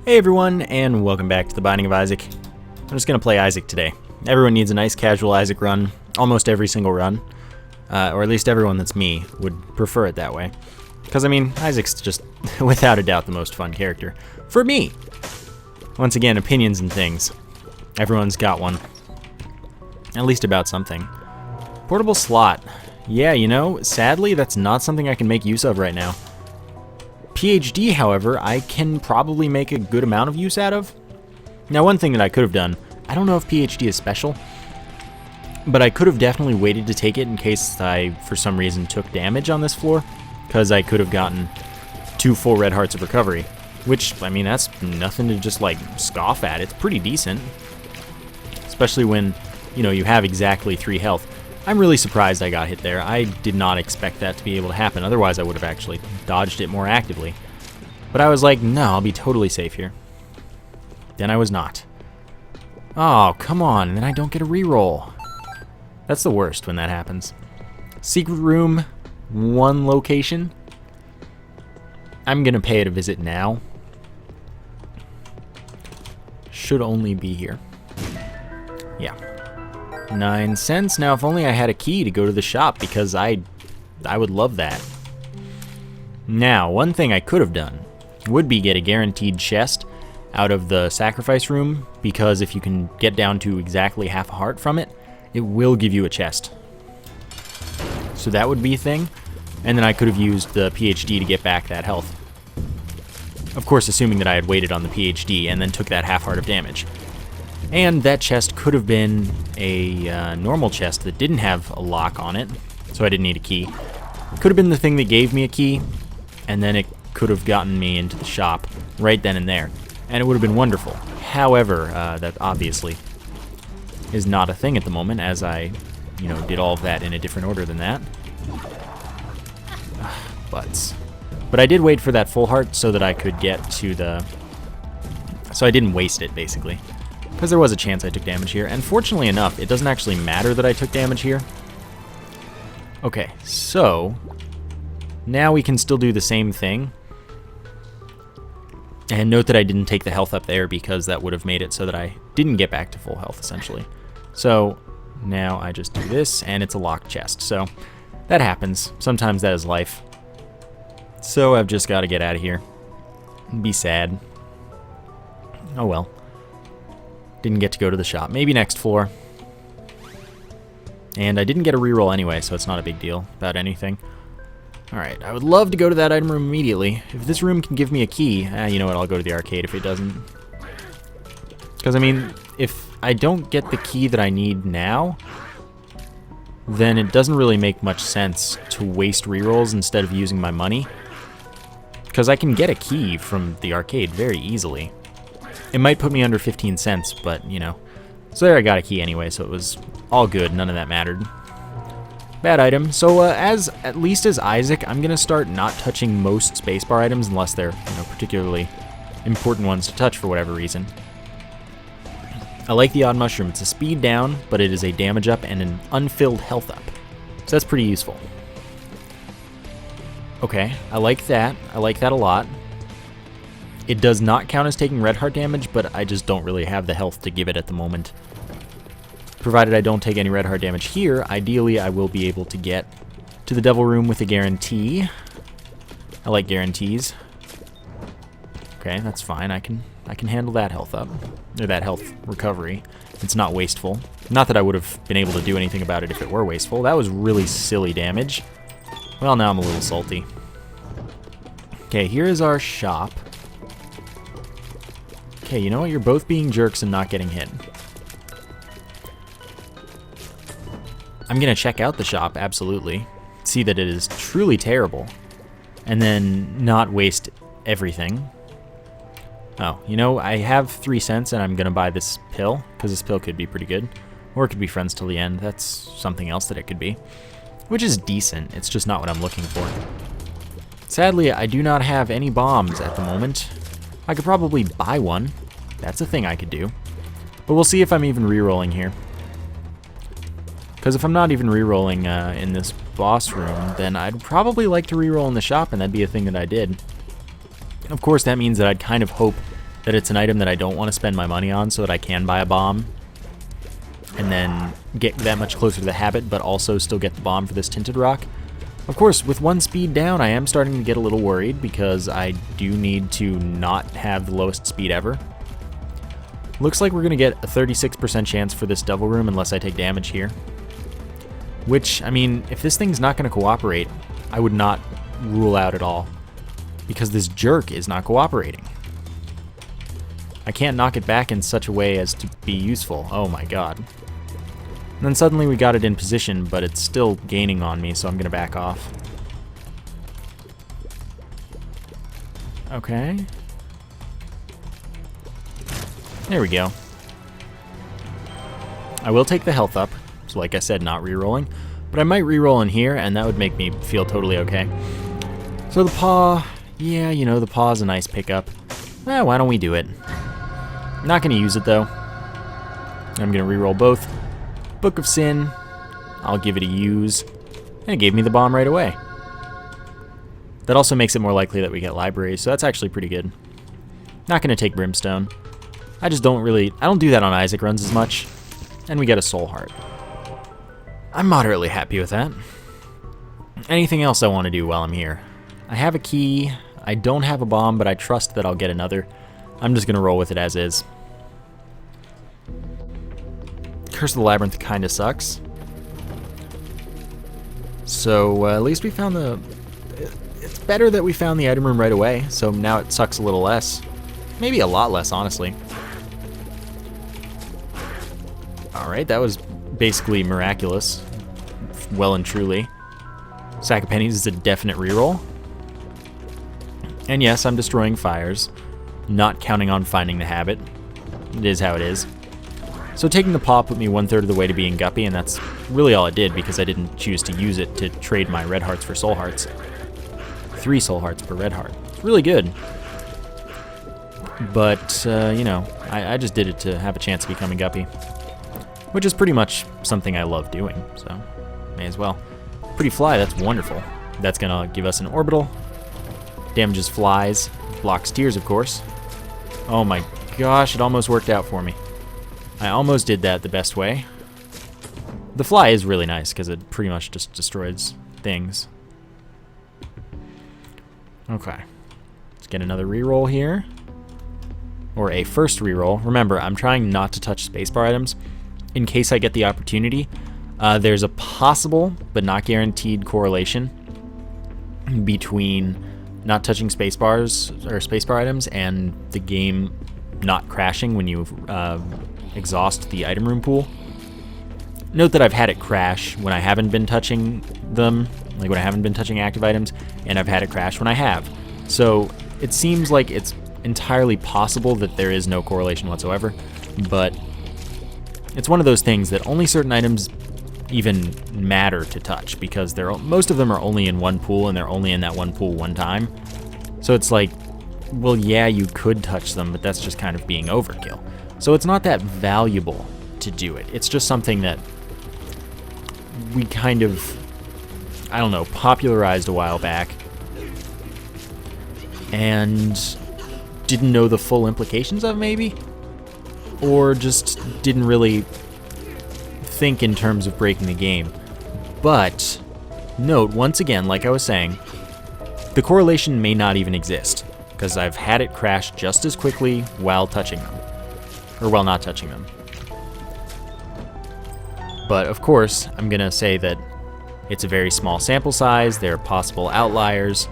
Hey everyone, and welcome back to The Binding of Isaac. I'm just going to play Isaac today. Everyone needs a nice casual Isaac run, almost every single run. Or at least everyone that's me would prefer it that way. Because, I mean, Isaac's just, without a doubt, the most fun character. For me! Once again, opinions and things. Everyone's got one. At least about something. Portable slot. Yeah, you know, sadly, that's not something I can make use of right now. PhD, however, I can probably make a good amount of use out of. Now, one thing that I could have done, I don't know if PhD is special, but I could have definitely waited to take it in case I, for some reason, took damage on this floor, because I could have gotten 2 full red hearts of recovery, which, I mean, that's nothing to just, like, scoff at. It's pretty decent, especially when, you know, you have exactly 3 health. I'm really surprised I got hit there. I did not expect that to be able to happen. Otherwise, I would have actually dodged it more actively. But I was like, no, I'll be totally safe here. Then I was not. Oh, come on. And then I don't get a reroll. That's the worst when that happens. Secret room, 1 location. I'm going to pay it a visit now. Should only be here. Yeah. 9 cents. Now, if only I had a key to go to the shop, because I would love that. Now, one thing I could have done would be get a guaranteed chest out of the sacrifice room, because if you can get down to exactly half a heart from it, it will give you a chest. So that would be a thing, and then I could have used the PhD to get back that health. Of course, assuming that I had waited on the PhD and then took that half heart of damage. And that chest could have been a normal chest that didn't have a lock on it, so I didn't need a key. It could have been the thing that gave me a key, and then it could have gotten me into the shop right then and there, and it would have been wonderful. However, that obviously is not a thing at the moment, as I, you know, did all of that in a different order than that. Butts. But I did wait for that full heart so that I could get to the... So I didn't waste it, basically. Because there was a chance I took damage here, and fortunately enough, it doesn't actually matter that I took damage here. Okay, so now we can still do the same thing. And note that I didn't take the health up there, because that would have made it so that I didn't get back to full health, essentially. So now I just do this, and it's a locked chest. So that happens. Sometimes that is life. So I've just got to get out of here. Be sad. Oh well. Didn't get to go to the shop. Maybe next floor. And I didn't get a reroll anyway, so it's not a big deal about anything. Alright, I would love to go to that item room immediately. If this room can give me a key, you know what, I'll go to the arcade if it doesn't. Because, I mean, if I don't get the key that I need now, then it doesn't really make much sense to waste rerolls instead of using my money. Because I can get a key from the arcade very easily. It might put me under 15 cents, but, you know. So there, I got a key anyway, so it was all good. None of that mattered. Bad item. So, at least as Isaac, I'm going to start not touching most spacebar items unless they're, you know, particularly important ones to touch for whatever reason. I like the odd mushroom. It's a speed down, but it is a damage up and an unfilled health up. So that's pretty useful. Okay, I like that. I like that a lot. It does not count as taking red heart damage, but I just don't really have the health to give it at the moment. Provided I don't take any red heart damage here, ideally I will be able to get to the devil room with a guarantee. I like guarantees. Okay, that's fine. I can handle that health up, or that health recovery. It's not wasteful. Not that I would have been able to do anything about it if it were wasteful. That was really silly damage. Well, now I'm a little salty. Okay, here is our shop. Okay, you know what? You're both being jerks and not getting hit. I'm going to check out the shop, absolutely. See that it is truly terrible. And then not waste everything. Oh, you know, I have 3 cents and I'm going to buy this pill, because this pill could be pretty good. Or it could be friends till the end. That's something else that it could be. Which is decent. It's just not what I'm looking for. Sadly, I do not have any bombs at the moment. I could probably buy one. That's a thing I could do. But we'll see if I'm even re-rolling here. Because if I'm not even re-rolling in this boss room, then I'd probably like to re-roll in the shop, and that'd be a thing that I did. Of course, that means that I'd kind of hope that it's an item that I don't want to spend my money on so that I can buy a bomb and then get that much closer to the habit, but also still get the bomb for this tinted rock. Of course, with 1 speed down, I am starting to get a little worried because I do need to not have the lowest speed ever. Looks like we're going to get a 36% chance for this devil room unless I take damage here. Which, I mean, if this thing's not going to cooperate, I would not rule out at all. Because this jerk is not cooperating. I can't knock it back in such a way as to be useful. Oh my god. And then suddenly we got it in position, but it's still gaining on me, so I'm going to back off. Okay. There we go. I will take the health up, so like I said, not re-rolling. But I might re-roll in here, and that would make me feel totally okay. So the paw, yeah, you know, the paw is a nice pickup. Why don't we do it? I'm not going to use it, though. I'm going to re-roll both. Book of Sin, I'll give it a use, and it gave me the bomb right away. That also makes it more likely that we get libraries, so that's actually pretty good. Not going to take Brimstone. I don't do that on Isaac runs as much, and we get a Soul Heart. I'm moderately happy with that. Anything else I want to do while I'm here? I have a key, I don't have a bomb, but I trust that I'll get another. I'm just going to roll with it as is. Curse of the Labyrinth kind of sucks. So at least we found it's better that we found the item room right away, so now it sucks a little less. Maybe a lot less, honestly. Alright, that was basically miraculous. Well and truly. Sack of Pennies is a definite reroll. And yes, I'm destroying fires. Not counting on finding the habit. It is how it is. So taking the paw put me 1/3 of the way to being Guppy, and that's really all it did because I didn't choose to use it to trade my red hearts for soul hearts. 3 soul hearts per red heart. It's really good. But, you know, I just did it to have a chance of becoming Guppy. Which is pretty much something I love doing, so may as well. Pretty fly, that's wonderful. That's gonna give us an orbital. Damages flies. Blocks tears, of course. Oh my gosh, it almost worked out for me. I almost did that the best way. The fly is really nice because it pretty much just destroys things. Okay. Let's get another reroll here. Or a first reroll. Remember, I'm trying not to touch spacebar items in case I get the opportunity. There's a possible, but not guaranteed, correlation between not touching spacebars or spacebar items and the game not crashing when you exhaust the item room pool. Note that I've had it crash when I haven't been touching them, like when I haven't been touching active items, and I've had it crash when I have. So it seems like it's entirely possible that there is no correlation whatsoever, but it's one of those things that only certain items even matter to touch because most of them are only in one pool and they're only in that one pool one time. So it's like, well, yeah, you could touch them, but that's just kind of being overkill. So it's not that valuable to do it. It's just something that we kind of, I don't know, popularized a while back and didn't know the full implications of, maybe? Or just didn't really think in terms of breaking the game. But note, once again, like I was saying, the correlation may not even exist, because I've had it crash just as quickly while touching them. Or while not touching them. But of course, I'm going to say that it's a very small sample size, there are possible outliers.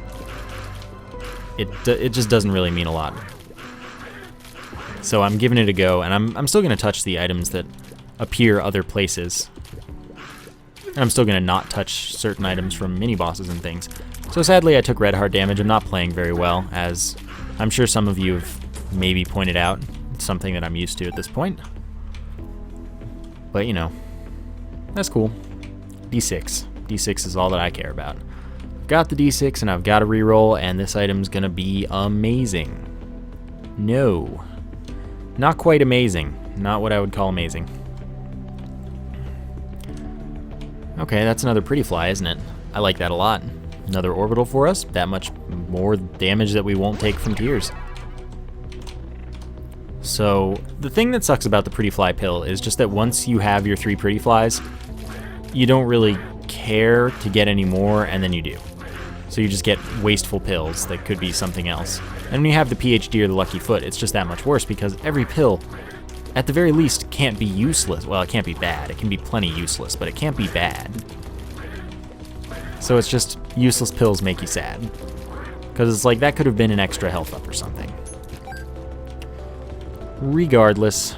It just doesn't really mean a lot. So I'm giving it a go, and I'm still going to touch the items that appear other places. And I'm still going to not touch certain items from mini-bosses and things. So sadly, I took red heart damage. I'm not playing very well, as I'm sure some of you have maybe pointed out. It's something that I'm used to at this point. But, you know, that's cool. D6. D6 is all that I care about. I've got the D6, and I've got a reroll, and this item's going to be amazing. No. Not quite amazing. Not what I would call amazing. Okay, that's another pretty fly, isn't it? I like that a lot. Another orbital for us. That much more damage that we won't take from tears. So the thing that sucks about the pretty fly pill is just that once you have your 3 pretty flies, you don't really care to get any more, and then you do. So you just get wasteful pills that could be something else. And when you have the PhD or the lucky foot, it's just that much worse because every pill, at the very least, can't be useless. Well, it can't be bad. It can be plenty useless, but it can't be bad. So it's just useless pills make you sad. Because it's like, that could have been an extra health up or something. Regardless,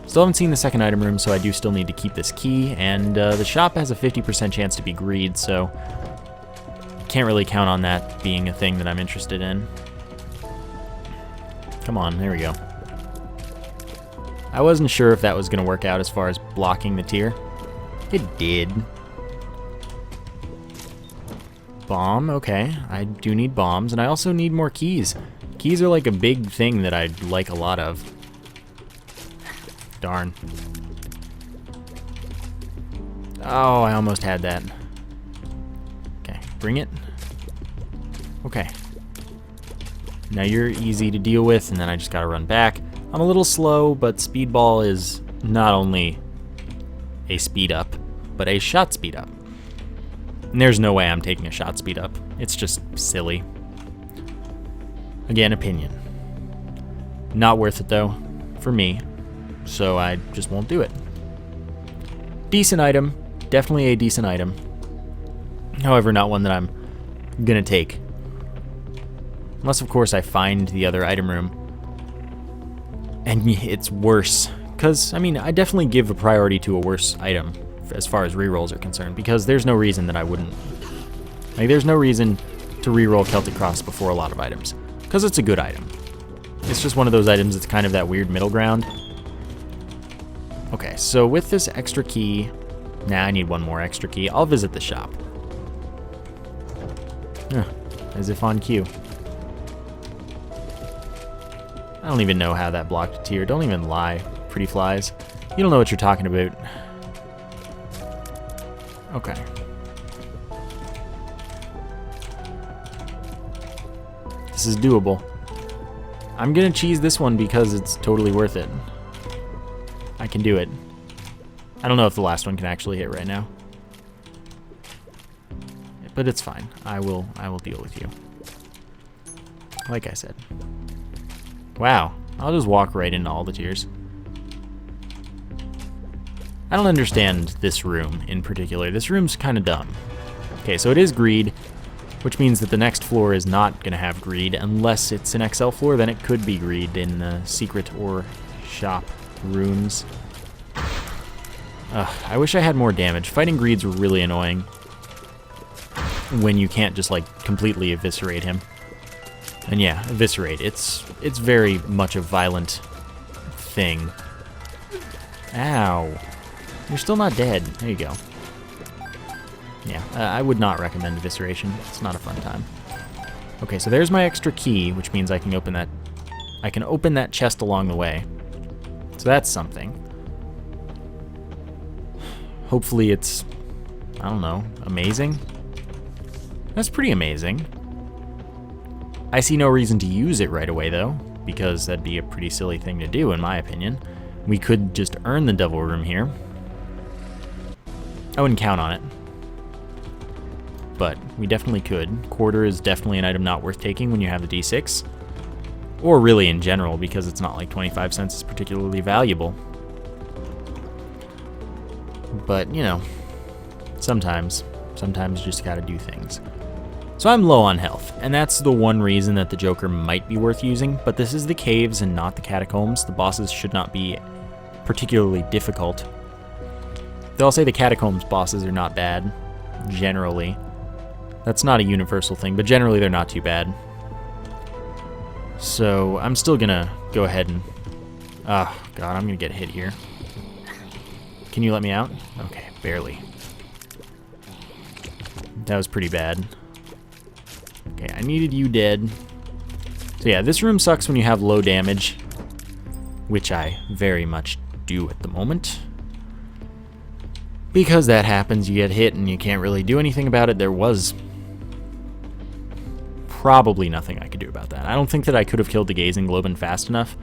still haven't seen the second item room, so I do still need to keep this key, and the shop has a 50% chance to be greed, so can't really count on that being a thing that I'm interested in. Come on, there we go. I wasn't sure if that was going to work out as far as blocking the tier. It did. Bomb, okay. I do need bombs, and I also need more keys. Keys are like a big thing that I like a lot of. Darn. Oh, I almost had that. Okay, bring it. Okay. Now you're easy to deal with, and then I just gotta run back. I'm a little slow, but Speedball is not only a speed up, but a shot speed up. And there's no way I'm taking a shot speed up. It's just silly. Again, opinion. Not worth it though, for me, so I just won't do it. Decent item, definitely a decent item. However, not one that I'm gonna take. Unless, of course, I find the other item room and it's worse. Because, I mean, I definitely give a priority to a worse item as far as rerolls are concerned, because there's no reason that I wouldn't. Like, there's no reason to reroll Celtic Cross before a lot of items. Because it's a good item. It's just one of those items that's kind of that weird middle ground. Okay, so with this extra key... Nah, I need one more extra key. I'll visit the shop. As if on cue. I don't even know how that blocked a tier. Don't even lie, pretty flies. You don't know what you're talking about. Okay. This is doable. I'm gonna cheese this one because it's totally worth it. I can do it. I don't know if the last one can actually hit right now. But it's fine. I will deal with you. Like I said. Wow. I'll just walk right into all the tiers. I don't understand this room in particular. This room's kind of dumb. Okay, so it is greed, which means that the next floor is not going to have greed unless it's an XL floor. Then it could be greed in the secret or shop rooms. I wish I had more damage. Fighting greed's really annoying when you can't just like completely eviscerate him. And yeah, eviscerate. It's very much a violent thing. Ow. You're still not dead. There you go. Yeah, I would not recommend evisceration. It's not a fun time. Okay, so there's my extra key, which means I can open that. I can open that chest along the way. So that's something. Hopefully it's, I don't know, amazing. That's pretty amazing. I see no reason to use it right away though, because that'd be a pretty silly thing to do in my opinion. We could just earn the devil room here. I wouldn't count on it. But we definitely could. Quarter is definitely an item not worth taking when you have the D6. Or really in general, because it's not like 25 cents is particularly valuable. But, you know, sometimes you just gotta do things. So I'm low on health, and that's the one reason that the Joker might be worth using, but this is the caves and not the catacombs. The bosses should not be particularly difficult. Though I'll say the catacombs bosses are not bad, generally. That's not a universal thing, but generally they're not too bad. So I'm still gonna go ahead and... Oh, God, I'm gonna get hit here. Can you let me out? Okay, barely. That was pretty bad. Okay, I needed you dead. So yeah, this room sucks when you have low damage, which I very much do at the moment. Because that happens, you get hit and you can't really do anything about it. There was probably nothing I could do about that. I don't think that I could have killed the Gazing Globin fast enough.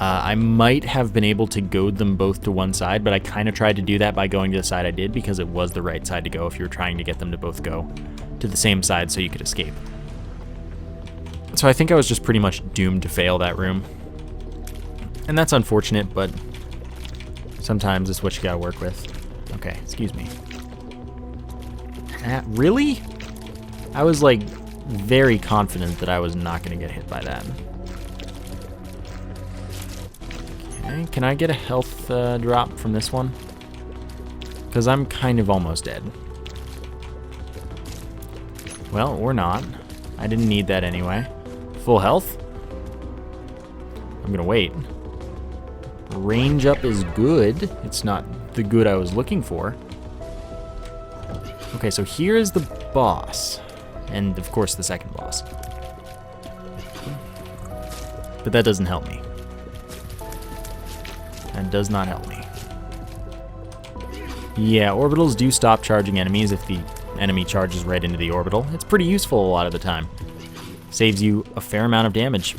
I might have been able to goad them both to one side, but I kind of tried to do that by going to the side I did because it was the right side to go if you were trying to get them to both go to the same side so you could escape. So I think I was just pretty much doomed to fail that room. And that's unfortunate, but sometimes it's what you gotta work with. Okay, excuse me. Really? I was like very confident that I was not gonna get hit by that. Okay, can I get a health drop from this one? Because I'm kind of almost dead. Well, or not. I didn't need that anyway. Full health? I'm gonna wait. Range up is good. It's not the good I was looking for. Okay, so here is the boss. And of course the second boss. But that doesn't help me. That does not help me. Yeah, orbitals do stop charging enemies if the enemy charges right into the orbital. It's pretty useful a lot of the time. Saves you a fair amount of damage.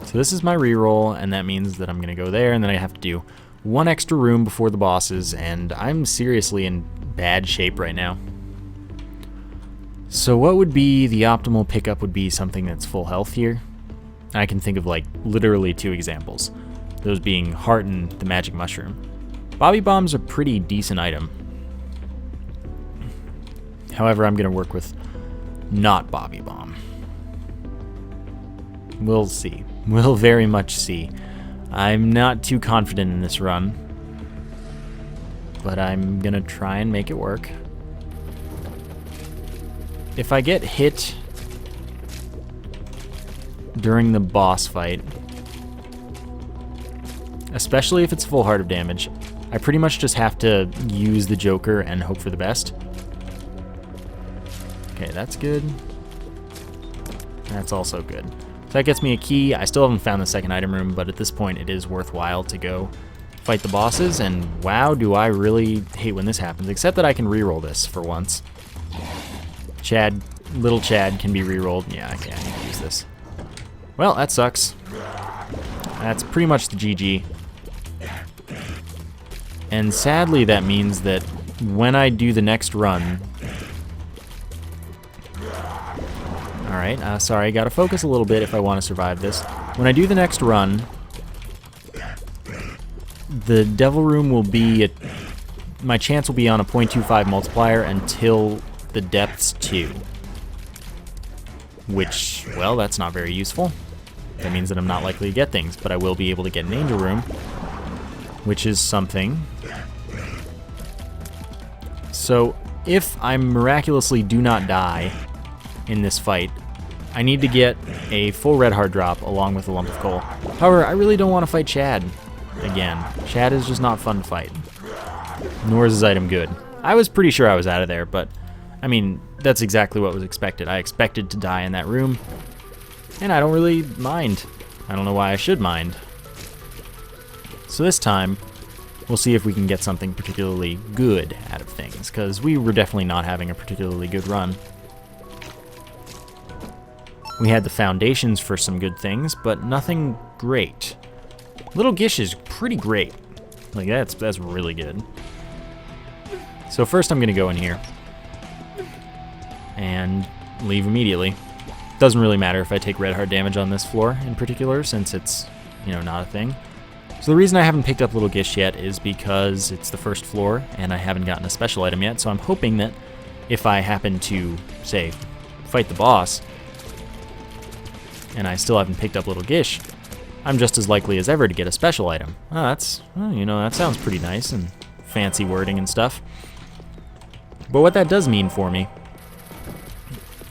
So this is my reroll, and that means that I'm going to go there, and then I have to do one extra room before the bosses, and I'm seriously in bad shape right now. So what would be the optimal pickup would be something that's full health here. I can think of like literally 2 examples, those being Heart and the Magic Mushroom. Bobby Bomb's a pretty decent item. However, I'm going to work with not Bobby Bomb. We'll see. We'll very much see. I'm not too confident in this run, but I'm going to try and make it work. If I get hit during the boss fight, especially if it's full heart of damage, I pretty much just have to use the Joker and hope for the best. Okay, that's good. That's also good. So that gets me a key. I still haven't found the second item room, but at this point it is worthwhile to go fight the bosses, and wow, do I really hate when this happens, except that I can reroll this for once. Chad, little Chad can be rerolled. Yeah, okay, I need to use this. Well, that sucks. That's pretty much the GG. And sadly, that means that when I do the next run... Alright, sorry, gotta focus a little bit if I want to survive this. When I do the next run, the Devil Room will be... my chance will be on a 0.25 multiplier until the Depths 2. Which, well, that's not very useful. That means that I'm not likely to get things, but I will be able to get an Angel Room, which is something. So, if I miraculously do not die in this fight, I need to get a full red heart drop along with a lump of coal. However, I really don't want to fight Chad again. Chad is just not fun to fight. Nor is his item good. I was pretty sure I was out of there, but I mean, that's exactly what was expected. I expected to die in that room, and I don't really mind. I don't know why I should mind. So this time, we'll see if we can get something particularly good out of things, because we were definitely not having a particularly good run. We had the foundations for some good things, but nothing great. Little Gish is pretty great. Like, that's really good. So first I'm going to go in here and leave immediately. Doesn't really matter if I take red heart damage on this floor in particular, since it's, you know, not a thing. So the reason I haven't picked up Little Gish yet is because it's the first floor and I haven't gotten a special item yet, so I'm hoping that if I happen to, say, fight the boss and I still haven't picked up Little Gish, I'm just as likely as ever to get a special item. Oh, well, you know, that sounds pretty nice and fancy wording and stuff. But what that does mean for me,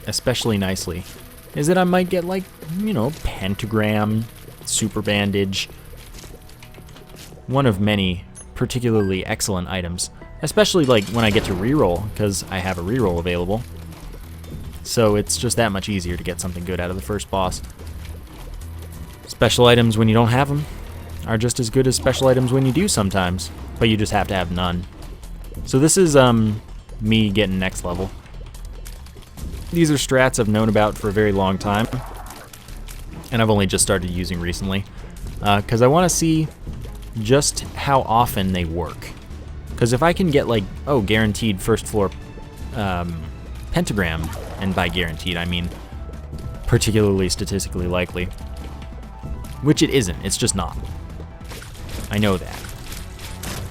especially nicely, is that I might get, like, you know, Pentagram, Super Bandage, one of many particularly excellent items, especially like when I get to reroll, because I have a reroll available. So it's just that much easier to get something good out of the first boss. Special items when you don't have them are just as good as special items when you do sometimes, but you just have to have none. So this is me getting next level. These are strats I've known about for a very long time. and I've only just started using recently, because I want to see just how often they work. Because if I can get like, oh, guaranteed first floor pentagram, and by guaranteed I mean particularly statistically likely, which it isn't, it's just not. I know that.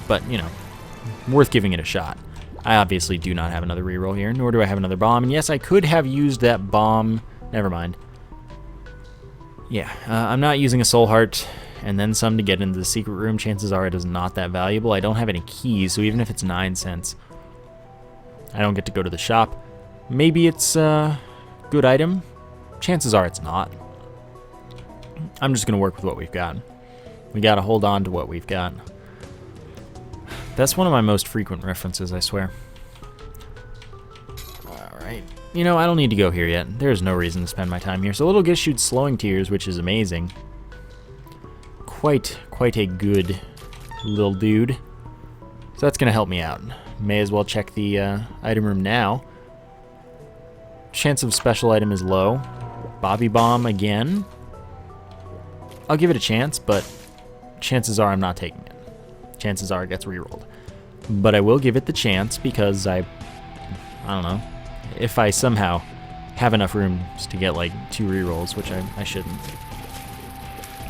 But, you know, worth giving it a shot. I obviously do not have another reroll here, nor do I have another bomb. And yes, I could have used that bomb. Never mind. Yeah, I'm not using a soul heart and then some to get into the secret room. Chances are it is not that valuable. I don't have any keys, so even if it's 9 cents, I don't get to go to the shop. Maybe it's a good item. Chances are it's not. I'm just going to work with what we've got. We got to hold on to what we've got. That's one of my most frequent references, I swear. Alright. You know, I don't need to go here yet. There's no reason to spend my time here. So Little Gish shoots slowing tears, which is amazing. Quite a good little dude. So that's going to help me out. May as well check the item room now. Chance of special item is low. Bobby Bomb again. I'll give it a chance, but chances are I'm not taking it. Chances are it gets rerolled. But I will give it the chance because I don't know, if I somehow have enough rooms to get like 2 rerolls, which I shouldn't.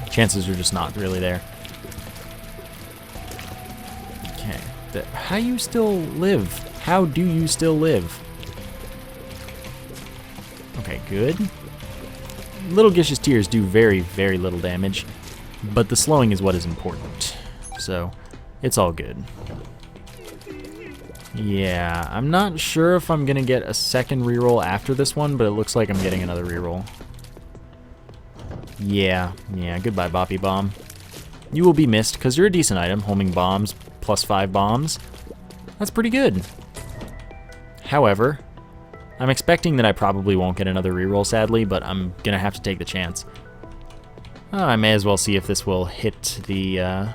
Chances are just not really there. Okay. How you still live? How do you still live? Okay, good. Little Gish's tears do very, very little damage, but the slowing is what is important. So, it's all good. Yeah, I'm not sure if I'm gonna get a second reroll after this one, but it looks like I'm getting another reroll. Yeah, goodbye, Boppy Bomb. You will be missed, because you're a decent item, homing bombs, plus 5 bombs. That's pretty good. However, I'm expecting that I probably won't get another reroll, sadly, but I'm gonna have to take the chance. Oh, I may as well see if this will hit the, I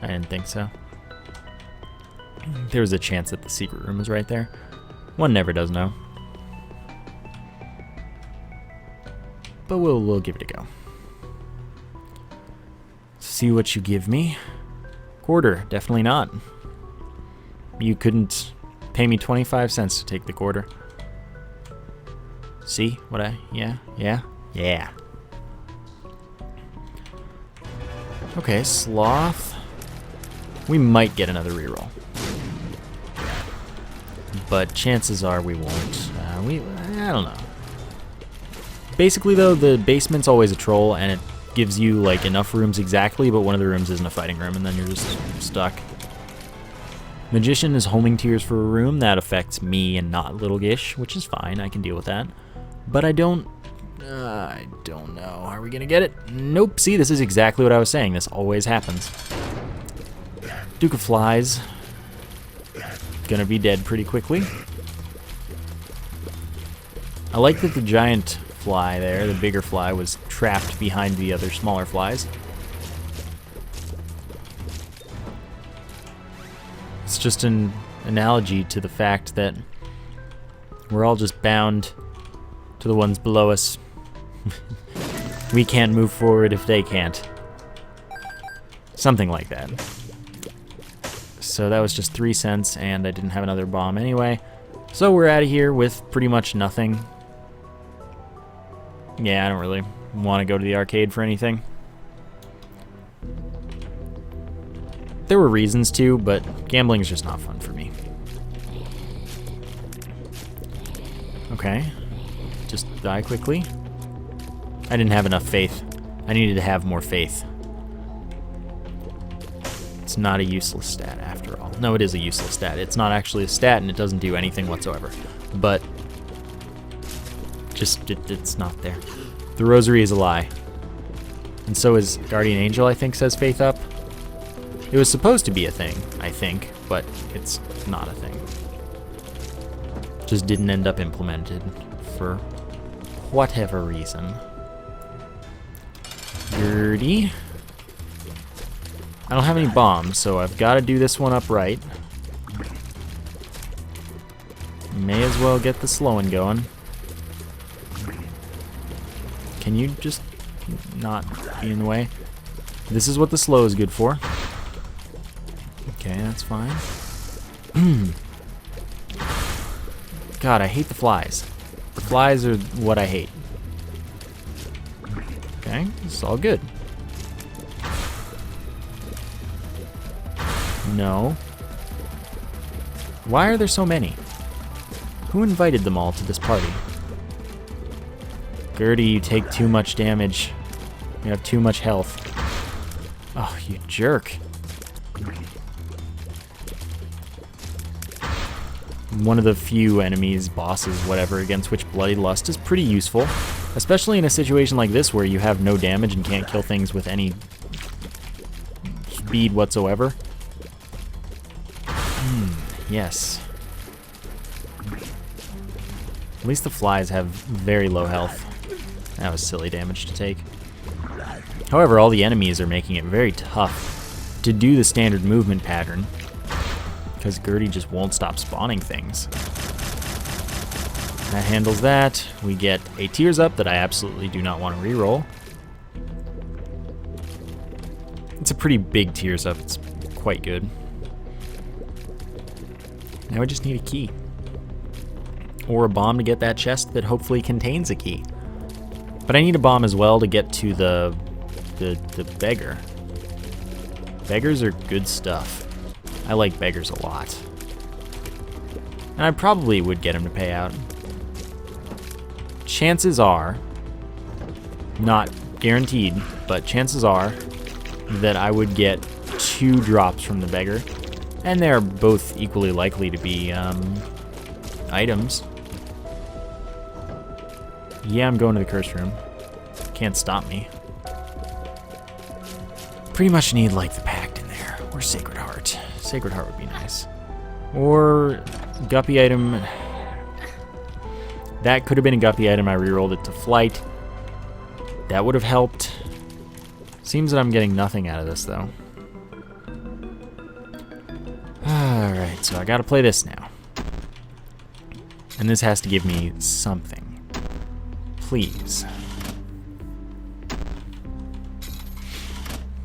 didn't think so. There was a chance that the secret room was right there. One never does know. But we'll give it a go. See what you give me. Quarter, definitely not. You couldn't pay me 25 cents to take the quarter. See what yeah. Okay, Sloth. We might get another reroll. But chances are we won't. I don't know. Basically, though, the basement's always a troll, and it gives you, like, enough rooms exactly, but one of the rooms isn't a fighting room, and then you're just stuck. Magician is homing tears for a room. That affects me and not Little Gish, which is fine. I can deal with that. But I don't know. Are we gonna get it? Nope. See, this is exactly what I was saying. This always happens. Duke of Flies. Gonna be dead pretty quickly. I like that the giant fly there, the bigger fly, was trapped behind the other smaller flies. It's just an analogy to the fact that we're all just bound to the ones below us. We can't move forward if they can't. Something like that. So that was just 3 cents, and I didn't have another bomb anyway. So we're out of here with pretty much nothing. Yeah, I don't really want to go to the arcade for anything. There were reasons to, but gambling is just not fun for me. Okay. Just die quickly. I didn't have enough faith. I needed to have more faith. It's not a useless stat after all. No, it is a useless stat. It's not actually a stat, and it doesn't do anything whatsoever. But just it's not there. The rosary is a lie. And so is Guardian Angel, I think, says faith up. It was supposed to be a thing, I think, but it's not a thing. Just didn't end up implemented for whatever reason. Dirty. I don't have any bombs, so I've got to do this one upright. May as well get the slowing going. Can you just not be in the way. This is what the slow is good for. Okay, that's fine. God, I hate the flies. The flies are what I hate. Okay, it's all good. No. Why are there so many? Who invited them all to this party? Gertie, you take too much damage. You have too much health. Oh, you jerk. One of the few enemies, bosses, whatever, against which Bloody Lust is pretty useful. Especially in a situation like this where you have no damage and can't kill things with any speed whatsoever. Yes. At least the flies have very low health. That was silly damage to take. However, all the enemies are making it very tough to do the standard movement pattern because Gertie just won't stop spawning things. That handles that. We get a Tears Up that I absolutely do not want to reroll. It's a pretty big Tears Up. It's quite good. Now I just need a key. Or a bomb to get that chest that hopefully contains a key. But I need a bomb as well to get to the beggar. Beggars are good stuff. I like beggars a lot. And I probably would get him to pay out. Chances are, not guaranteed, but chances are that I would get 2 drops from the beggar. And they're both equally likely to be items. Yeah, I'm going to the curse room. Can't stop me. Pretty much need like the pact in there, or Sacred Heart. Sacred Heart would be nice. Or Guppy item. That could have been a Guppy item. I rerolled it to flight. That would have helped. Seems that I'm getting nothing out of this though. Alright, so I gotta play this now. And this has to give me something. Please.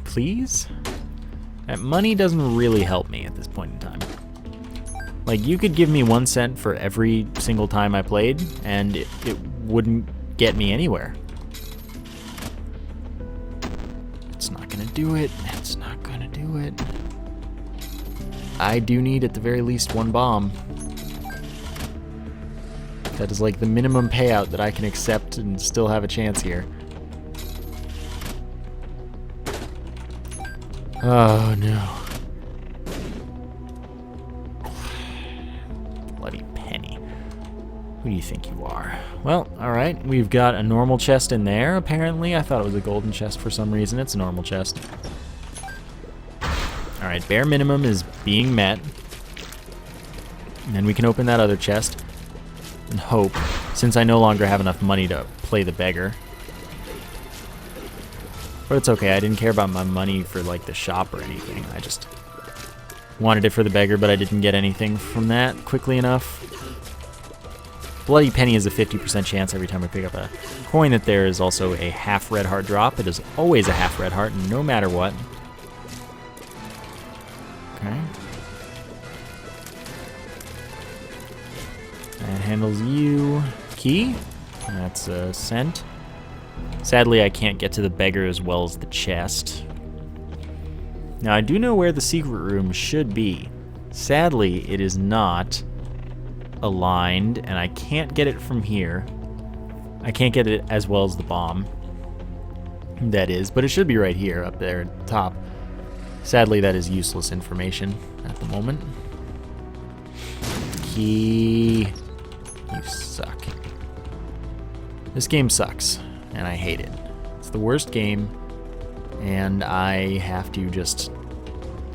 Please? That money doesn't really help me at this point in time. Like, you could give me 1 cent for every single time I played, and it wouldn't get me anywhere. It's not gonna do it. It's not gonna do it. I do need, at the very least, 1 bomb. That is like the minimum payout that I can accept and still have a chance here. Oh, no. Bloody penny. Who do you think you are? Well, alright. We've got a normal chest in there, apparently. I thought it was a golden chest for some reason. It's a normal chest. Alright, bare minimum is being met. And then we can open that other chest. And hope, since I no longer have enough money to play the beggar. But it's okay, I didn't care about my money for like the shop or anything. I just wanted it for the beggar, but I didn't get anything from that quickly enough. Bloody penny is a 50% chance every time I pick up a coin that there is also a half red heart drop. It is always a half red heart, no matter what. Okay. That handles you. Key. That's a cent. Sadly, I can't get to the beggar as well as the chest. Now, I do know where the secret room should be. Sadly, it is not aligned, and I can't get it from here. I can't get it as well as the bomb. That is, but it should be right here, up there at the top. Sadly, that is useless information at the moment. Key. You suck. This game sucks, and I hate it. It's the worst game, and I have to just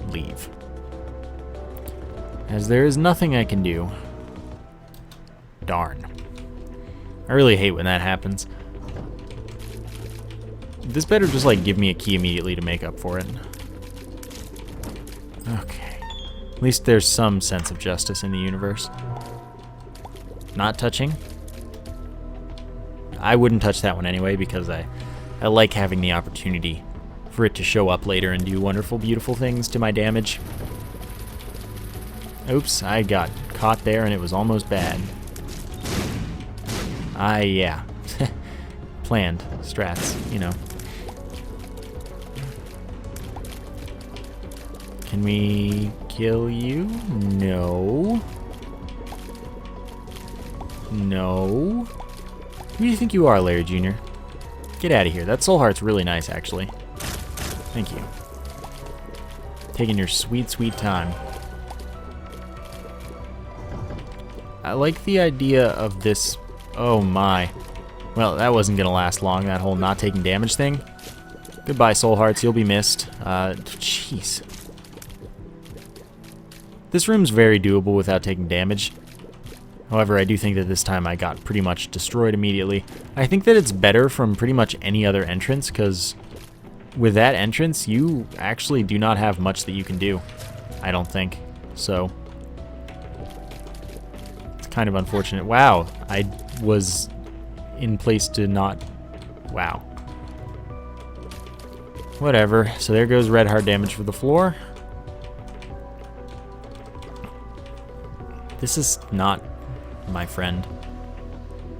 leave. As there is nothing I can do. Darn. I really hate when that happens. This better just like give me a key immediately to make up for it. Okay. At least there's some sense of justice in the universe. Not touching. I wouldn't touch that one anyway because I I like having the opportunity for it to show up later and do wonderful, beautiful things to my damage. Oops, I got caught there and it was almost bad. Yeah. Planned strats, you know. Can we kill you? No. No. Who do you think you are, Larry Jr.? Get out of here. That soul heart's really nice, actually. Thank you. Taking your sweet, sweet time. I like the idea of this. Oh my. Well, that wasn't going to last long, that whole not taking damage thing. Goodbye, soul hearts. You'll be missed. Jeez. This room's very doable without taking damage. However, I do think that this time I got pretty much destroyed immediately. I think that it's better from pretty much any other entrance, because with that entrance, you actually do not have much that you can do. I don't think. So, it's kind of unfortunate. Wow, I was in place to not... Wow. Whatever. So there goes red heart damage for the floor. This is not my friend.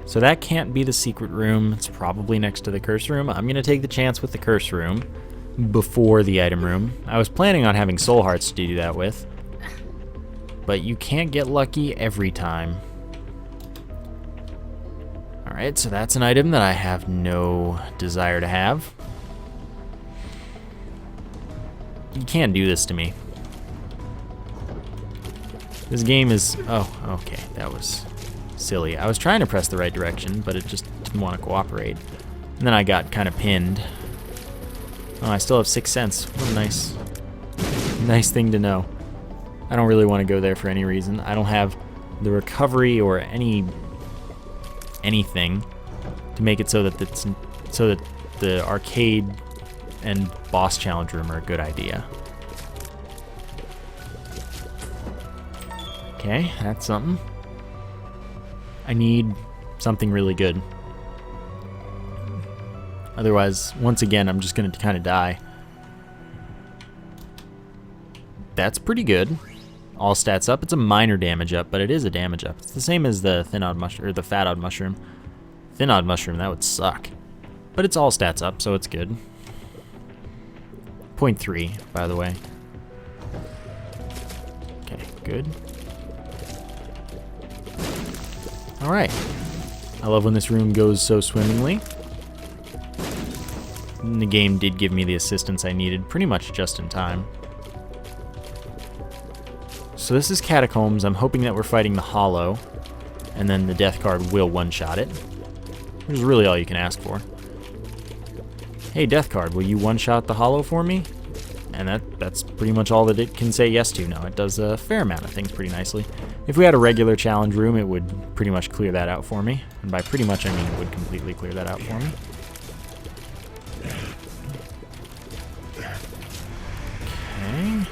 So that can't be the secret room. It's probably next to the curse room. I'm going to take the chance with the curse room before the item room. I was planning on having soul hearts to do that with, but you can't get lucky every time. Alright, so that's an item that I have no desire to have. You can't do this to me. This game is... Oh, okay, that was silly. I was trying to press the right direction, but it just didn't want to cooperate. And then I got kind of pinned. Oh, I still have 6 cents. What a nice thing to know. I don't really want to go there for any reason. I don't have the recovery or anything to make it so that the arcade and boss challenge room are a good idea. Okay, that's something. I need something really good. Otherwise, once again, I'm just going to kind of die. That's pretty good. All stats up. It's a minor damage up, but it is a damage up. It's the same as the thin-odd mushroom, or the fat-odd mushroom. Thin-odd mushroom, that would suck. But it's all stats up, so it's good. 0.3, by the way. Okay, good. Alright. I love when this room goes so swimmingly. And the game did give me the assistance I needed pretty much just in time. So this is Catacombs. I'm hoping that we're fighting the Hollow, and then the death card will one-shot it, which is really all you can ask for. Hey, death card, will you one-shot the Hollow for me? And that's pretty much all that it can say yes to now. It does a fair amount of things pretty nicely. If we had a regular challenge room, it would pretty much clear that out for me. And by pretty much, I mean it would completely clear that out for me. Okay.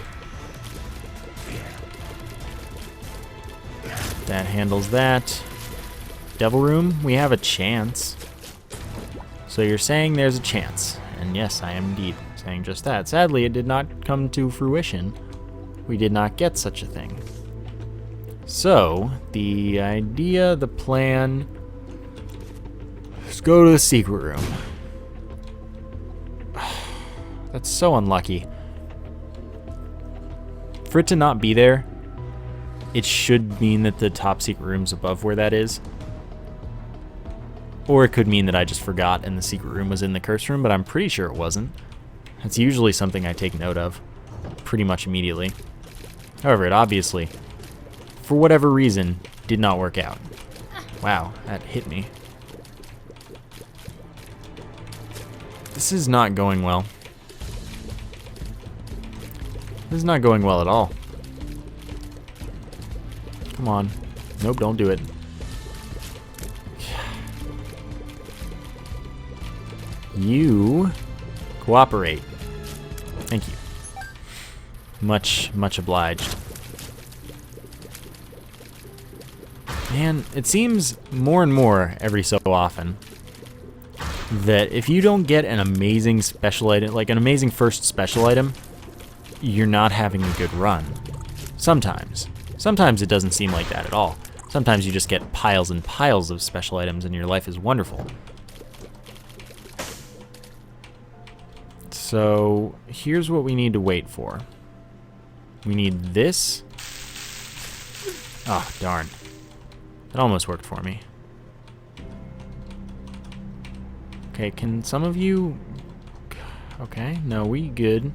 That handles that. Devil room, we have a chance. So you're saying there's a chance. And yes, I am indeed saying just that. Sadly, it did not come to fruition. We did not get such a thing. So, the idea, the plan, is go to the secret room. That's so unlucky. For it to not be there, it should mean that the top secret room's above where that is. Or it could mean that I just forgot and the secret room was in the curse room, but I'm pretty sure it wasn't. That's usually something I take note of pretty much immediately. However, it obviously, for whatever reason, did not work out. Wow, that hit me. This is not going well. This is not going well at all. Come on. Nope, don't do it. You cooperate. Thank you. Much obliged. Man, it seems more and more every so often that if you don't get an amazing special item, like an amazing first special item, you're not having a good run. Sometimes. Sometimes it doesn't seem like that at all. Sometimes you just get piles and piles of special items and your life is wonderful. So here's what we need to wait for. We need this. Oh, darn. That almost worked for me. Okay, can some of you... Okay, no, we good.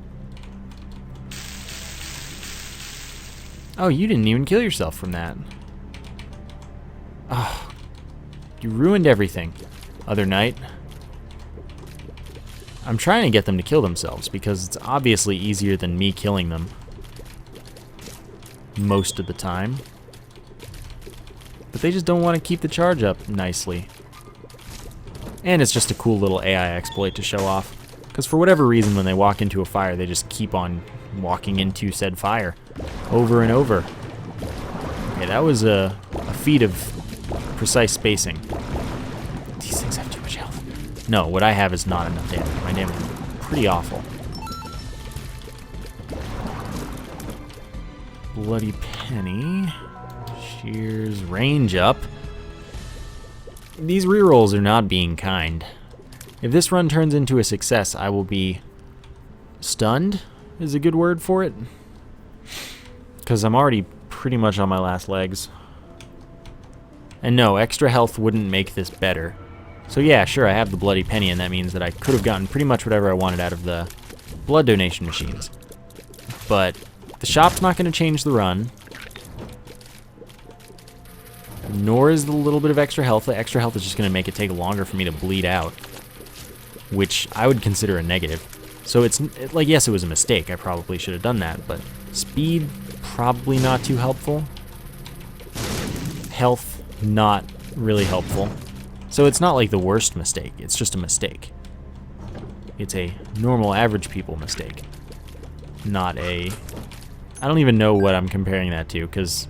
Oh, you didn't even kill yourself from that. Oh, you ruined everything. Other night. I'm trying to get them to kill themselves because it's obviously easier than me killing them. Most of the time. But they just don't want to keep the charge up nicely. And it's just a cool little AI exploit to show off. Because for whatever reason, when they walk into a fire, they just keep on walking into said fire. Over and over. Okay, that was a feat of precise spacing. These things have too much health. No, what I have is not enough damage. My damage is pretty awful. Bloody penny. Shears range up. These rerolls are not being kind. If this run turns into a success, I will be stunned, is a good word for it. Because I'm already pretty much on my last legs. And no, extra health wouldn't make this better. So yeah, sure, I have the bloody penny, and that means that I could have gotten pretty much whatever I wanted out of the blood donation machines. But the shop's not going to change the run. Nor is the little bit of extra health. The extra health is just going to make it take longer for me to bleed out, which I would consider a negative. So it's like, yes, it was a mistake. I probably should have done that, but speed, probably not too helpful. Health, not really helpful. So it's not like the worst mistake. It's just a mistake. It's a normal, average people mistake. Not a... I don't even know what I'm comparing that to, because...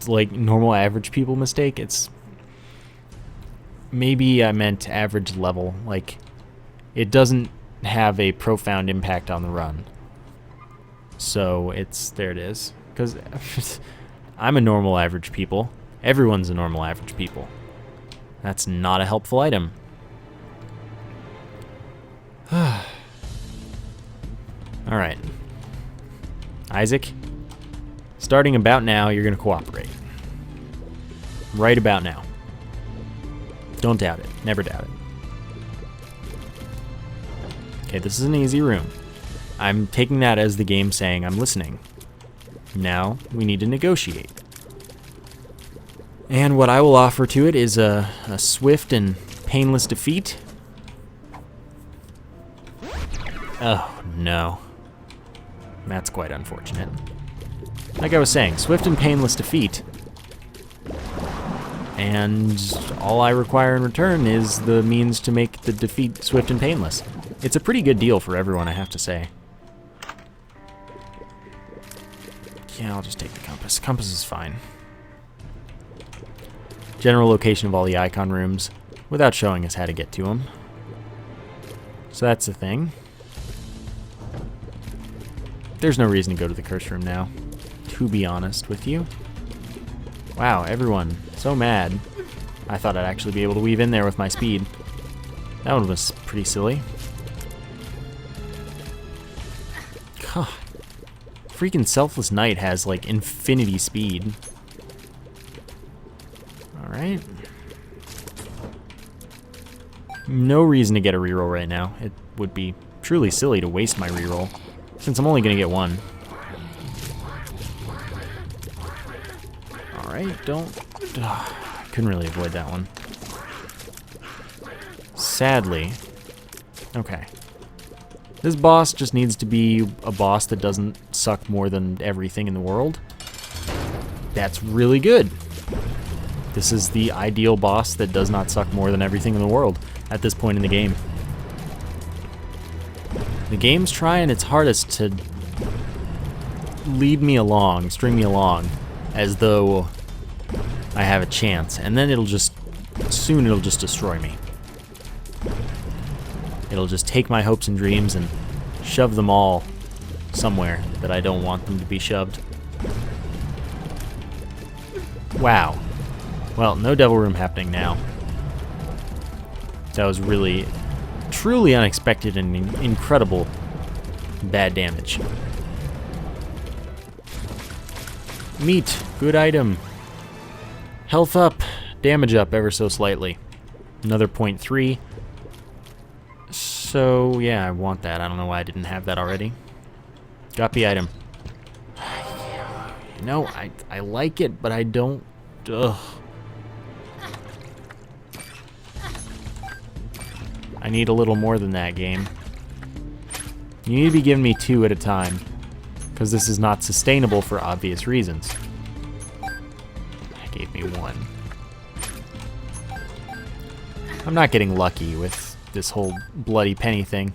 like normal average people mistake, it's maybe I meant average level, like it doesn't have a profound impact on the run, so it's there it is, because I'm a normal average people, everyone's a normal average people. That's not a helpful item. Alright, Isaac, starting about now, you're going to cooperate. Right about now. Don't doubt it. Never doubt it. Okay, this is an easy room. I'm taking that as the game saying I'm listening. Now, we need to negotiate. And what I will offer to it is a swift and painless defeat. Oh, no. That's quite unfortunate. Like I was saying, swift and painless defeat. And all I require in return is the means to make the defeat swift and painless. It's a pretty good deal for everyone, I have to say. Yeah, I'll just take the compass. Compass is fine. General location of all the icon rooms, without showing us how to get to them. So that's the thing. There's no reason to go to the curse room now, to be honest with you. Wow, everyone, so mad. I thought I'd actually be able to weave in there with my speed. That one was pretty silly. God. Freaking Selfless Knight has, like, infinity speed. Alright. No reason to get a reroll right now. It would be truly silly to waste my reroll, since I'm only going to get one. Alright, don't... I couldn't really avoid that one. Sadly. Okay. This boss just needs to be a boss that doesn't suck more than everything in the world. That's really good. This is the ideal boss that does not suck more than everything in the world at this point in the game. The game's trying its hardest to lead me along, string me along, as though I have a chance, and then soon it'll just destroy me. it'll just take my hopes and dreams and shove them all somewhere that I don't want them to be shoved. Wow. Well, no devil room happening now. That was really, truly unexpected and incredible bad damage. Meat, good item. Health up, damage up ever so slightly. Another 0.3. So, yeah, I want that. I don't know why I didn't have that already. Got the item. No, I like it, but I don't... Ugh. I need a little more than that, game. You need to be giving me 2 at a time, because this is not sustainable for obvious reasons. That gave me 1. I'm not getting lucky with this whole bloody penny thing.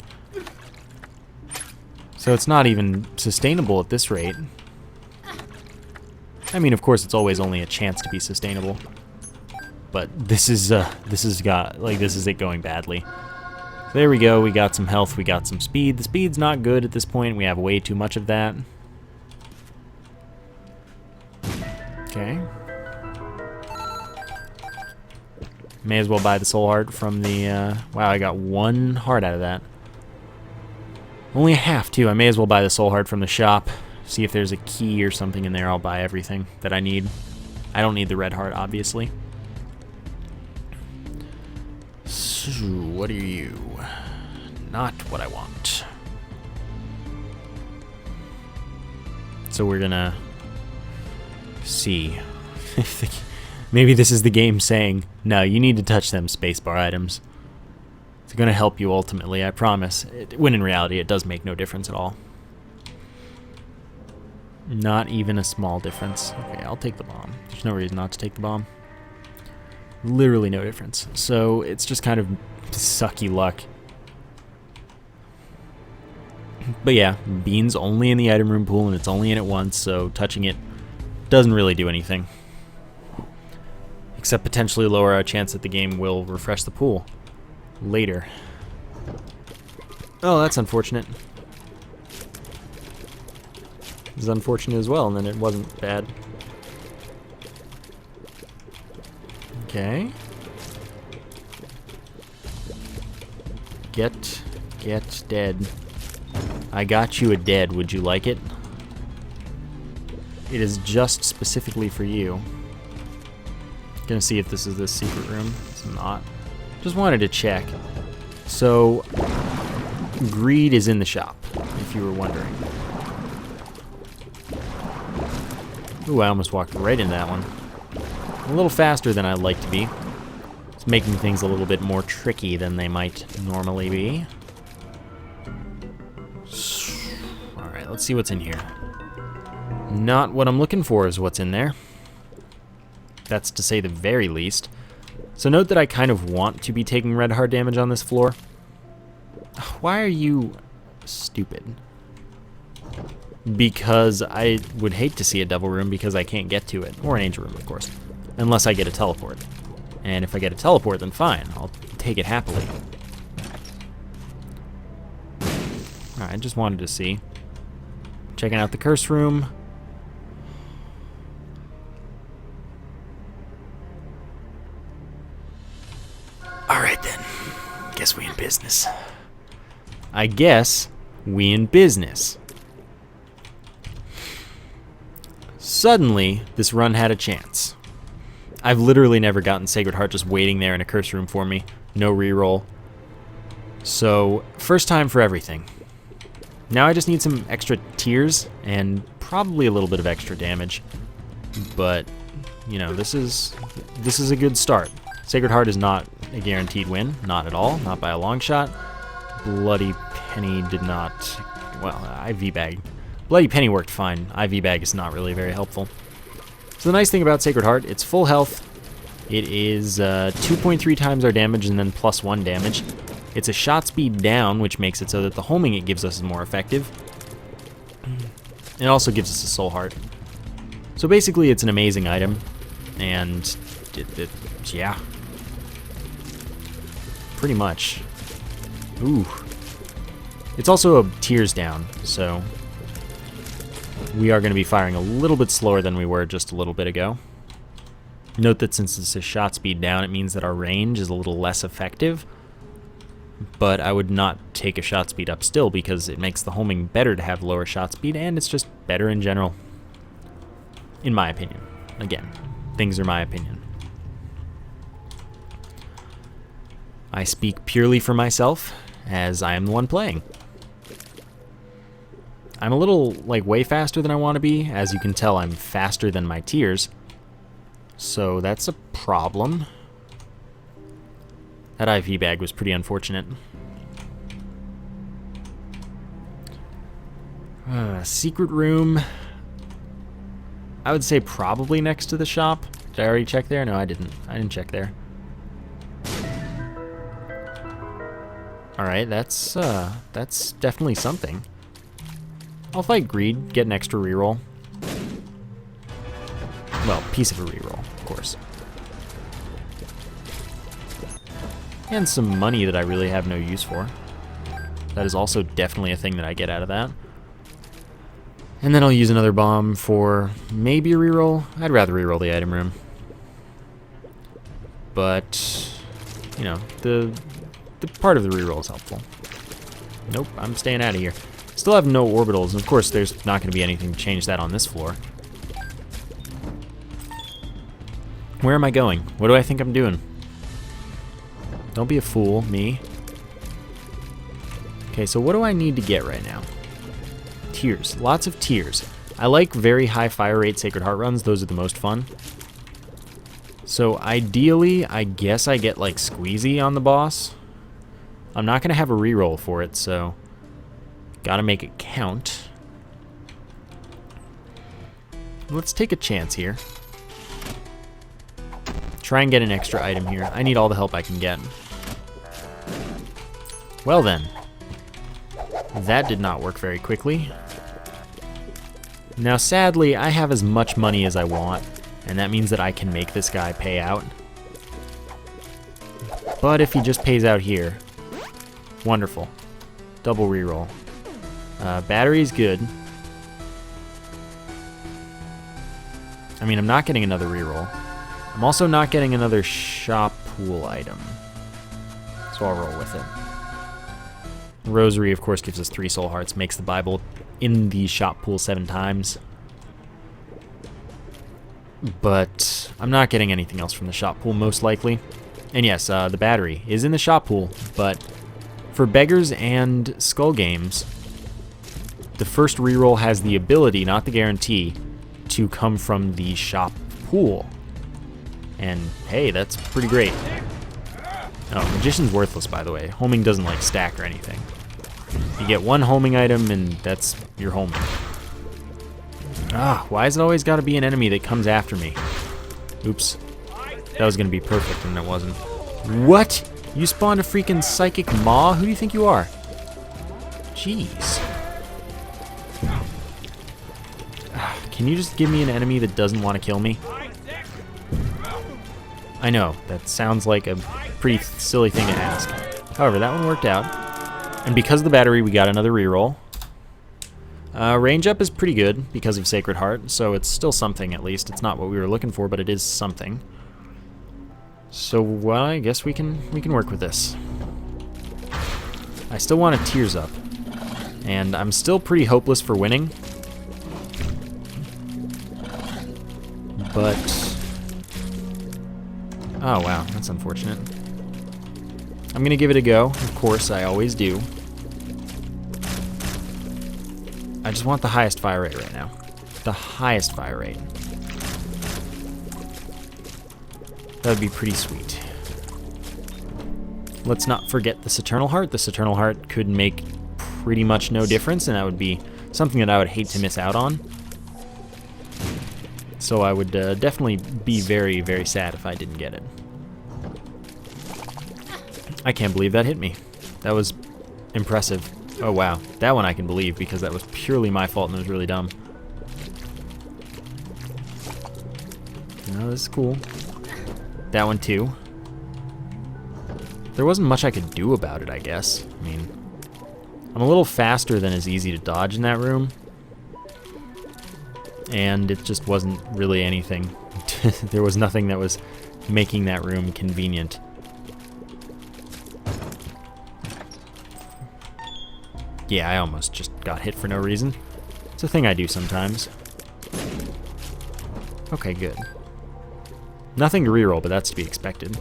So it's not even sustainable at this rate. I mean, of course, it's always only a chance to be sustainable. But this is it going badly. So there we go, we got some health, we got some speed. The speed's not good at this point, we have way too much of that. Okay. May as well buy the soul heart from the, wow, I got 1 heart out of that. Only a half, too. I may as well buy the soul heart from the shop. See if there's a key or something in there. I'll buy everything that I need. I don't need the red heart, obviously. So, what are you? Not what I want. So we're gonna see. Maybe this is the game saying, no, you need to touch them spacebar items. It's gonna help you ultimately, I promise. When in reality, it does make no difference at all. Not even a small difference. Okay, I'll take the bomb. There's no reason not to take the bomb. Literally no difference. So it's just kind of sucky luck. But yeah, beans only in the item room pool, and it's only in it once, so touching it doesn't really do anything. Except potentially lower our chance that the game will refresh the pool later. Oh, that's unfortunate. It was unfortunate as well, and then it wasn't bad. Okay. Get dead. I got you a dead. Would you like it? It is just specifically for you. Gonna see if this is the secret room. It's not. Just wanted to check. So, greed is in the shop, if you were wondering. Ooh, I almost walked right into that one. A little faster than I'd like to be. It's making things a little bit more tricky than they might normally be. Alright, let's see what's in here. Not what I'm looking for is what's in there. That's to say the very least. So note that I kind of want to be taking red heart damage on this floor. Why are you stupid? Because I would hate to see a devil room because I can't get to it. Or an angel room, of course. Unless I get a teleport. And if I get a teleport, then fine. I'll take it happily. Alright, I just wanted to see. Checking out the curse room. Alright then. Guess we in business. I guess we in business. Suddenly, this run had a chance. I've literally never gotten Sacred Heart just waiting there in a curse room for me. No reroll. So, first time for everything. Now I just need some extra tears and probably a little bit of extra damage. But, you know, this is a good start. Sacred Heart is not a guaranteed win. Not at all. Not by a long shot. Bloody Penny did not... Well, IV Bag. Bloody Penny worked fine. IV Bag is not really very helpful. So the nice thing about Sacred Heart, it's full health. It is 2.3 times our damage and then +1 damage. It's a shot speed down, which makes it so that the homing it gives us is more effective. It also gives us a soul heart. So basically it's an amazing item. And yeah. Pretty much. Ooh. It's also a tiers down, so we are going to be firing a little bit slower than we were just a little bit ago. Note that since it's a shot speed down, it means that our range is a little less effective, but I would not take a shot speed up still because it makes the homing better to have lower shot speed, and it's just better in general, in my opinion. Again, things are my opinion. I speak purely for myself, as I am the one playing. I'm a little, like, way faster than I want to be. As you can tell, I'm faster than my tiers. So that's a problem. That IV bag was pretty unfortunate. Secret room. I would say probably next to the shop. Did I already check there? No, I didn't. I didn't check there. Alright, that's definitely something. I'll fight Greed, get an extra reroll. Well, piece of a reroll, of course. And some money that I really have no use for. That is also definitely a thing that I get out of that. And then I'll use another bomb for maybe a reroll. I'd rather reroll the item room. But, you know, the part of the reroll is helpful. Nope, I'm staying out of here. Still have no orbitals, and of course there's not going to be anything to change that on this floor. Where am I going? What do I think I'm doing? Don't be a fool, me. Okay, so what do I need to get right now? Tiers. Lots of tiers. I like very high fire rate Sacred Heart runs. Those are the most fun. So ideally, I guess I get like Squeezy on the boss. I'm not going to have a reroll for it, so gotta make it count. Let's take a chance here. Try and get an extra item here. I need all the help I can get. Well then. That did not work very quickly. Now sadly, I have as much money as I want, and that means that I can make this guy pay out. But if he just pays out here, wonderful. Double reroll. Battery's good. I mean, I'm not getting another reroll. I'm also not getting another shop pool item. So I'll roll with it. Rosary, of course, gives us 3 soul hearts, makes the Bible in the shop pool 7 times. But I'm not getting anything else from the shop pool, most likely. And yes, the battery is in the shop pool, but for beggars and skull games, the first reroll has the ability, not the guarantee, to come from the shop pool. And hey, that's pretty great. Oh, Magician's worthless, by the way. Homing doesn't like stack or anything. You get 1 homing item and that's your homing. Ah, why has it always got to be an enemy that comes after me? Oops. That was going to be perfect and it wasn't. What? You spawned a freaking psychic maw? Who do you think you are? Jeez. Can you just give me an enemy that doesn't want to kill me? I know, that sounds like a pretty silly thing to ask. However, that one worked out. And because of the battery, we got another reroll. Range up is pretty good because of Sacred Heart, so it's still something at least. It's not what we were looking for, but it is something. So, well, I guess we can work with this. I still want a Tears Up. And I'm still pretty hopeless for winning. But oh wow, that's unfortunate. I'm gonna give it a go, of course, I always do. I just want the highest fire rate right now. The highest fire rate. That would be pretty sweet. Let's not forget this Eternal Heart. This Eternal Heart could make pretty much no difference, and that would be something that I would hate to miss out on. So I would definitely be very, very sad if I didn't get it. I can't believe that hit me. That was impressive. Oh wow, that one I can believe because that was purely my fault and it was really dumb. No, this is cool. That one too. there wasn't much I could do about it, I guess. I mean, I'm a little faster than is easy to dodge in that room. And it just wasn't really anything. There was nothing that was making that room convenient. Yeah, I almost just got hit for no reason. It's a thing I do sometimes. Okay, good. Nothing to reroll, but that's to be expected.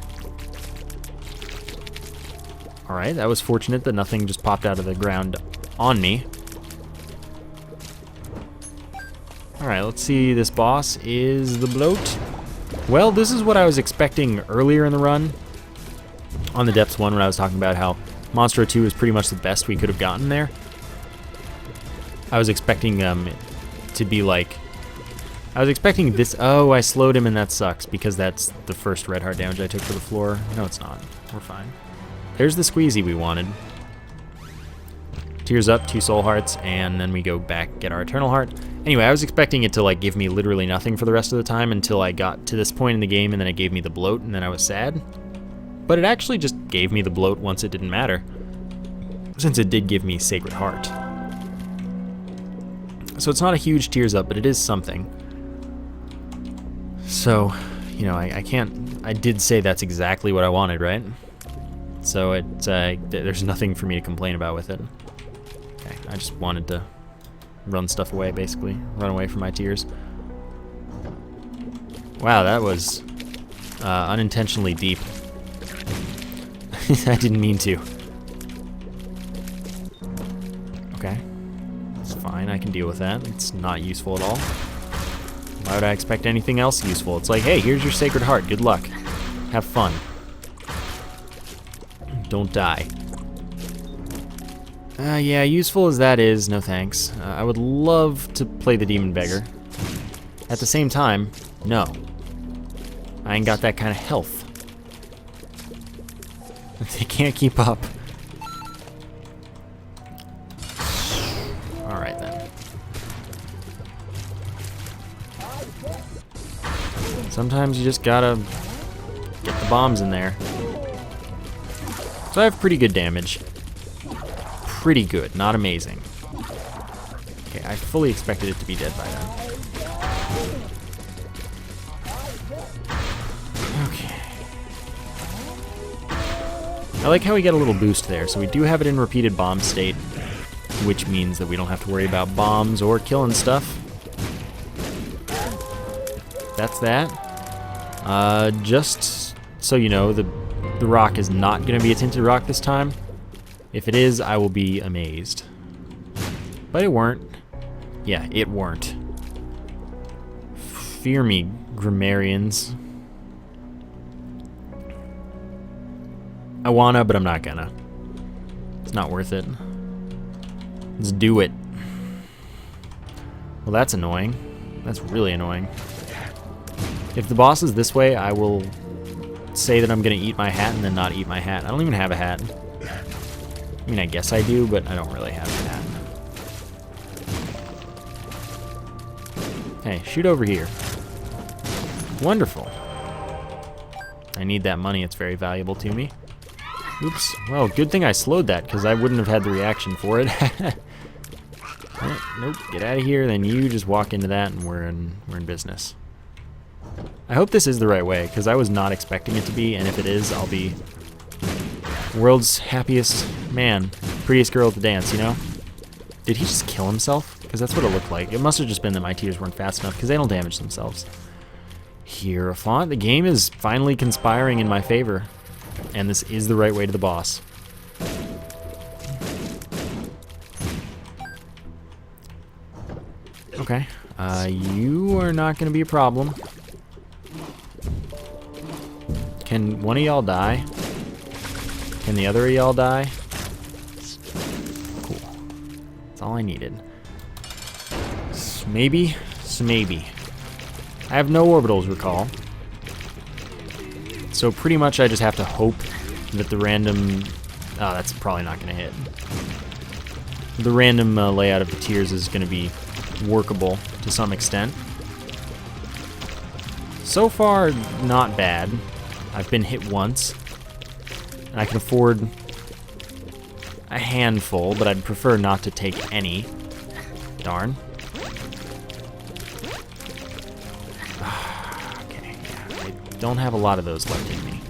Alright, that was fortunate that nothing just popped out of the ground on me. Alright, let's see. This boss is the bloat. Well, this is what I was expecting earlier in the run. On the Depths one, when I was talking about how Monstro 2 is pretty much the best we could have gotten there. I was expecting it to be like... I was expecting this... Oh, I slowed him and that sucks because that's the first red heart damage I took to the floor. No, it's not. We're fine. There's the squeezy we wanted. Tears up, 2 soul hearts, and then we go back, get our eternal heart. Anyway, I was expecting it to like give me literally nothing for the rest of the time until I got to this point in the game, and then it gave me the bloat, and then I was sad. But it actually just gave me the bloat once it didn't matter, since it did give me Sacred Heart. So it's not a huge tears up, but it is something. So, you know, I can't... I did say that's exactly what I wanted, right? So there's nothing for me to complain about with it. Okay, I just wanted to run stuff away, basically. Run away from my tears. Wow, that was unintentionally deep. I didn't mean to. Okay. It's fine, I can deal with that. It's not useful at all. Why would I expect anything else useful? It's like, hey, here's your Sacred Heart. Good luck. Have fun. Don't die. Yeah, useful as that is, no thanks. I would love to play the Demon Beggar. At the same time, no. I ain't got that kind of health. They can't keep up. Alright then. Sometimes you just gotta get the bombs in there. So I have pretty good damage. Pretty good, not amazing. Okay, I fully expected it to be dead by then. Okay. I like how we get a little boost there, so we do have it in repeated bomb state, which means that we don't have to worry about bombs or killing stuff. That's that. Just so you know, the rock is not going to be a tinted rock this time. If it is, I will be amazed. But it weren't. Yeah, it weren't. Fear me, grammarians. I wanna, but I'm not gonna. It's not worth it. Let's do it. Well, that's annoying. That's really annoying. If the boss is this way, I will say that I'm gonna eat my hat and then not eat my hat. I don't even have a hat. I mean, I guess I do, but I don't really have a hat. Hey, shoot over here. Wonderful. I need that money, it's very valuable to me. Oops, well, good thing I slowed that, because I wouldn't have had the reaction for it. Nope, get out of here, then you just walk into that, and we're in business. I hope this is the right way, because I was not expecting it to be, and if it is, I'll be world's happiest man, prettiest girl at the dance, you know? Did he just kill himself? Because that's what it looked like. It must have just been that my tears weren't fast enough, because they don't damage themselves. Hierophant, the game is finally conspiring in my favor, and this is the right way to the boss. Okay, you are not going to be a problem. Can one of y'all die? Can the other of y'all die? Cool. That's all I needed. Maybe. I have no orbitals, recall. So pretty much I just have to hope that the random... Oh, that's probably not going to hit. The random layout of the tiers is going to be workable to some extent. So far, not bad. I've been hit once. And I can afford a handful, but I'd prefer not to take any. Darn. Okay, yeah, I don't have a lot of those left in me.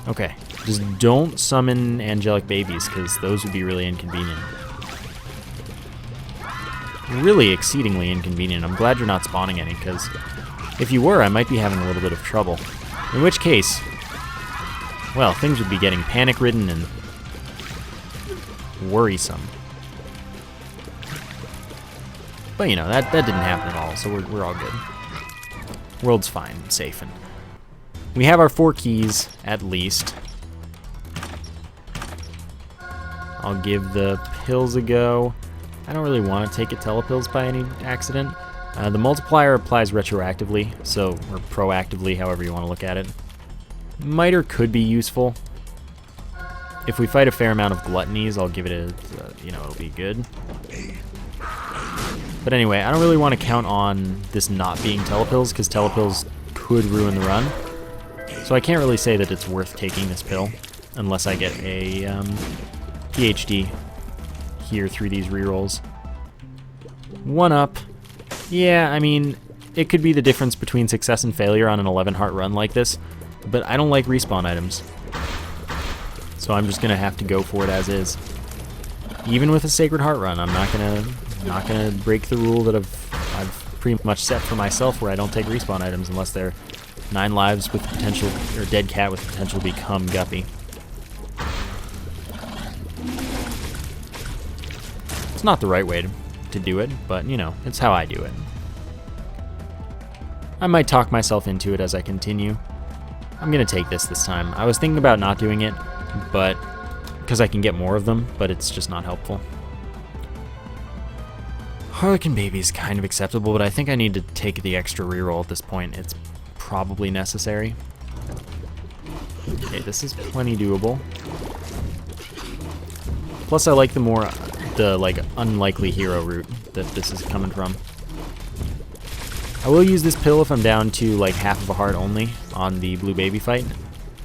Okay, just don't summon angelic babies, because those would be really inconvenient. Really exceedingly inconvenient. I'm glad you're not spawning any, because if you were, I might be having a little bit of trouble. In which case, well, things would be getting panic-ridden and worrisome. But, you know, that didn't happen at all, so we're all good. World's fine and safe. And we have our 4 keys, at least. I'll give the pills a go. I don't really want to take a telepills by any accident. The multiplier applies retroactively, or proactively, however you want to look at it. Miter could be useful. If we fight a fair amount of gluttonies, I'll give it it'll be good. But anyway, I don't really want to count on this not being telepills, because telepills could ruin the run. So I can't really say that it's worth taking this pill, unless I get a PhD here through these rerolls. 1 up. Yeah, I mean, it could be the difference between success and failure on an 11 heart run like this, but I don't like respawn items. So I'm just gonna have to go for it as is. Even with a Sacred Heart run, I'm not gonna break the rule that I've pretty much set for myself, where I don't take respawn items unless they're 9 lives with potential, or dead cat with potential to become Guppy. It's not the right way to do it, but you know, it's how I do it. I might talk myself into it as I continue. I'm gonna take this time. I was thinking about not doing it, but because I can get more of them, but it's just not helpful. Harlequin Baby is kind of acceptable, but I think I need to take the extra reroll at this point. It's probably necessary. Okay, this is plenty doable. Plus I like the unlikely hero route that this is coming from. I will use this pill if I'm down to like half of a heart only on the blue baby fight,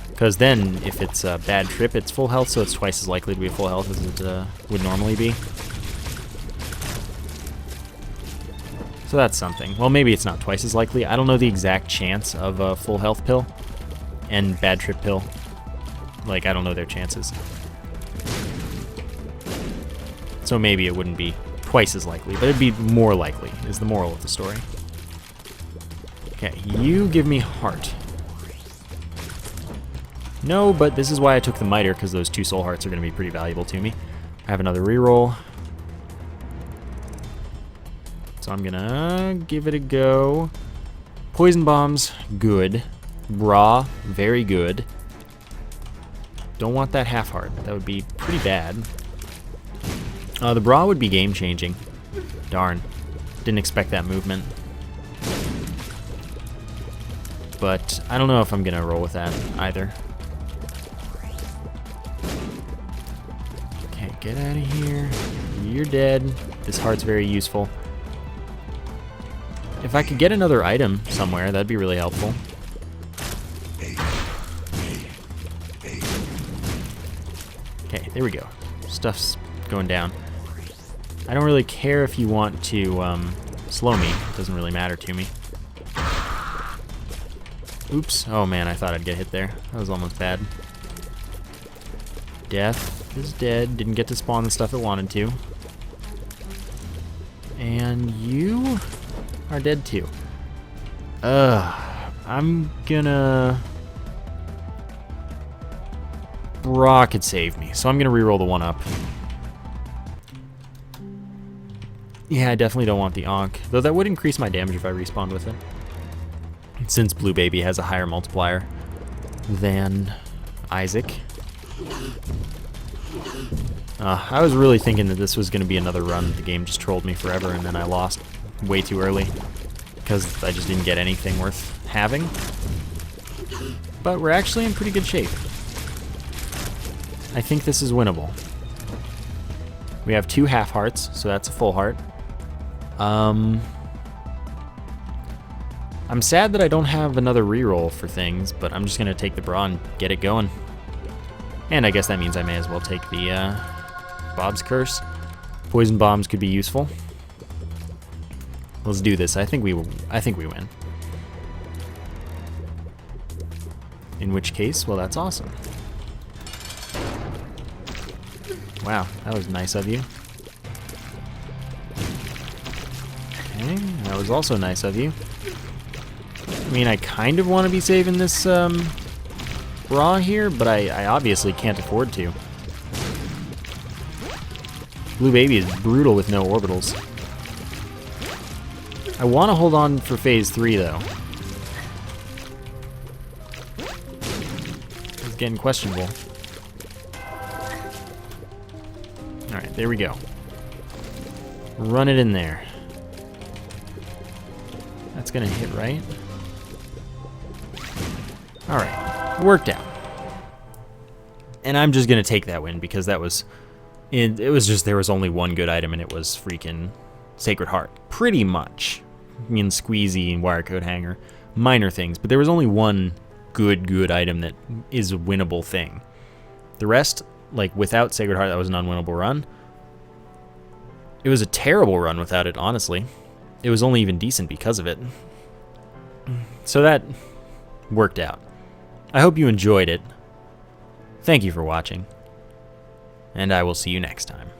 because then if it's a bad trip, it's full health, so it's twice as likely to be full health as it would normally be. So that's something. Well, maybe it's not twice as likely. I don't know the exact chance of a full health pill and bad trip pill. Like, I don't know their chances. So maybe it wouldn't be twice as likely, but it'd be more likely, is the moral of the story. Okay, you give me heart. No, but this is why I took the miter, because those 2 soul hearts are going to be pretty valuable to me. I have another reroll. So I'm going to give it a go. Poison bombs, good. Bra, very good. Don't want that half heart. That would be pretty bad. The bra would be game-changing. Darn. Didn't expect that movement. But I don't know if I'm going to roll with that either. Okay, get out of here. You're dead. This heart's very useful. If I could get another item somewhere, that'd be really helpful. Okay, there we go. Stuff's going down. I don't really care if you want to slow me. It doesn't really matter to me. Oops. Oh man, I thought I'd get hit there. That was almost bad. Death is dead. Didn't get to spawn the stuff it wanted to. And you are dead too. I'm gonna... Bra could save me, so I'm gonna reroll the 1 up. Yeah, I definitely don't want the Ankh, though that would increase my damage if I respawned with it, since Blue Baby has a higher multiplier than Isaac. I was really thinking that this was going to be another run. The game just trolled me forever, and then I lost way too early because I just didn't get anything worth having. But we're actually in pretty good shape. I think this is winnable. We have 2 half hearts, so that's a full heart. I'm sad that I don't have another reroll for things, but I'm just going to take the bra and get it going. And I guess that means I may as well take the Bob's Curse. Poison bombs could be useful. Let's do this. I think we win. In which case, well, that's awesome. Wow, that was nice of you. Okay, that was also nice of you. I mean, I kind of want to be saving this raw here, but I obviously can't afford to. Blue Baby is brutal with no orbitals. I want to hold on for phase 3, though. It's getting questionable. Alright, there we go. Run it in there. That's gonna hit, right? Alright, worked out. And I'm just gonna take that win because that was... It was just, there was only one good item and it was freaking Sacred Heart. Pretty much. I mean, Squeezy and Wire Code Hanger. Minor things, but there was only one good item that is a winnable thing. The rest, like without Sacred Heart, that was an unwinnable run. It was a terrible run without it, honestly. It was only even decent because of it. So that worked out. I hope you enjoyed it. Thank you for watching. And I will see you next time.